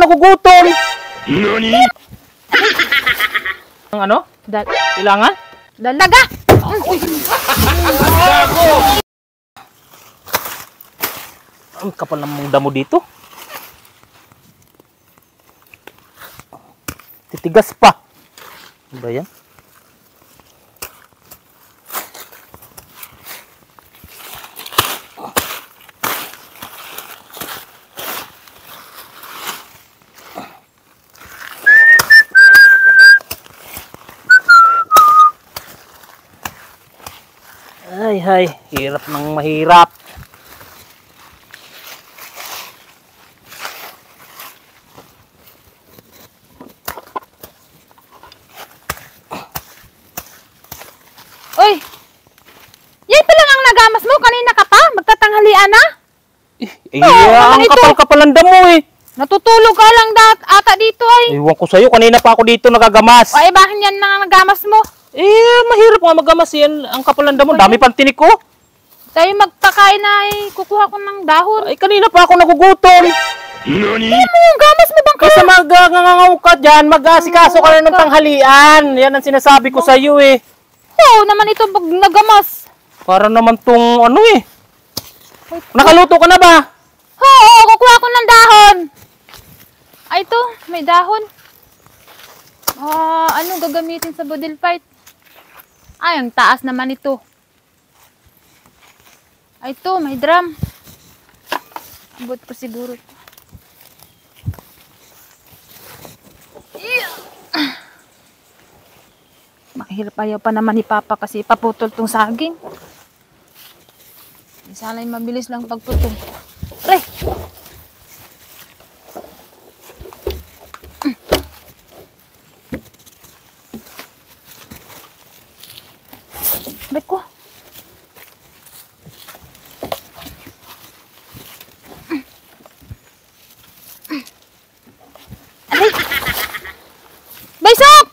nagugutom. Nani? Ang ano? Kailangan? Dalaga! Ang kapal ng mga damo dito. Titigas pa. Ano ba yan? Ay, hirap ng mahirap. Uy! Yan pa lang ang nagamas mo. Kanina ka pa? Magtatanghalian na? Ang kapal-kapal ang damo eh. Natutulog ka lang ata dito ay. Iwan ko sa'yo. Kanina pa ako dito nagagamas. Ay, bakit yan na nagamas mo? Mahirap nga magamas yan. Ang kapal ng damo. Dami pang tinik ko. Tayo magpakain na ay kukuha ko ng dahon. Ay, kanina pa ako nagugutom. Nani? Ano yung gamas mo bang Kasi magangangaw ka dyan. Mag-asikaso ka na ng tanghalian. Yan ang sinasabi ko sa'yo eh. Oo naman ito pag nagamas. Para naman tong ano eh. Nakaluto ka na ba? Oo, kukuha ko ng dahon. Ay, ito. May dahon. Ano gagamitin sa budil fight? Ay, ang taas naman ito. Ay, ito. May drum. Abot ko siguro. Mahirap ayaw pa naman ni Papa kasi paputol tong saging. Sana'y mabilis lang pagputol. Re! Ba't ko? Aray! Baysok!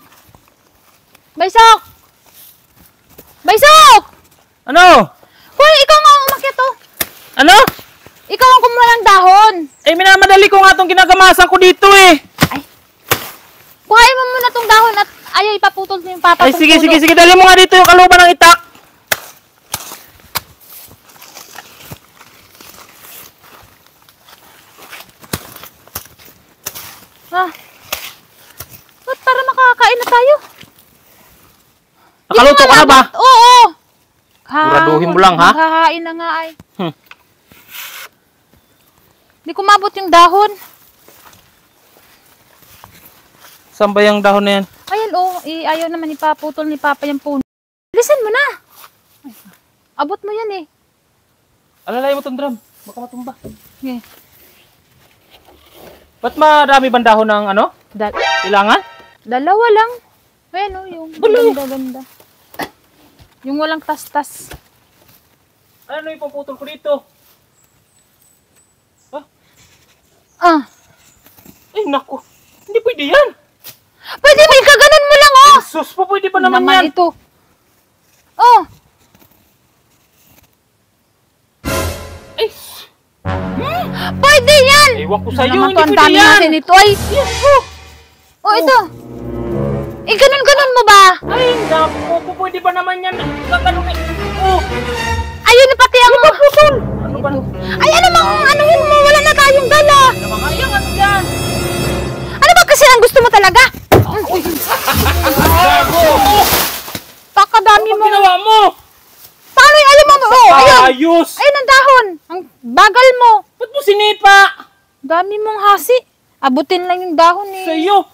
Baysok! Baysok! Ano? Hoy, ikaw nga ang umakyat to. Ano? Ikaw ang kumuha ng dahon. Minamadali ko nga itong ginagamasan ko dito eh. Ay. Kuhain mo muna tong dahon at ayaw ipaputol mo yung Papa. Ay, sige. Dali mo nga dito yung kaluban ng itak. Ba't para makakain na tayo? Nakaluto ka na ba? Oo. Siguraduhin mo lang ha? Maghahain na nga ay. Hindi ko mabot yung dahon. Saan ba yung dahon na yan? Ayan ayaw naman ipaputol ni Papa yung puno. Listen mo na. Abot mo yan eh. Alalay mo itong drum. Baka matumba. Okay. Ba't marami bang dahon ng ano? Kailangan? Dalawa lang. Ayan yung ganda-ganda. Yung walang tas-tas. Ano yung paputol ko dito? Ay, naku. Hindi pwede yan. Pwede ba ikaganon mo lang Sus po, pwede pa naman yan. Ito. Ay. Pwede yan. Ewan ko sa'yo, Naman hindi ang pwede dami yan. natin ito ay. Ito. Ganon-ganon mo ba? Ay, naku. Pwede pa naman yan. Gaganon eh. Ayun na pati ang putol. Ano ba? Ay, ano yun mo? Wala na tayong dala. Namakayang ano yan? Ano ba kasi ang gusto mo talaga? Pakadami mo. Ano ginawa mo? Paano yung alam mo? Ayun. Ayos. Ayun ang dahon. Ang bagal mo. Ba't mo sinipa? Dami mong hasi. Abutin lang yung dahon eh. Sa'yo.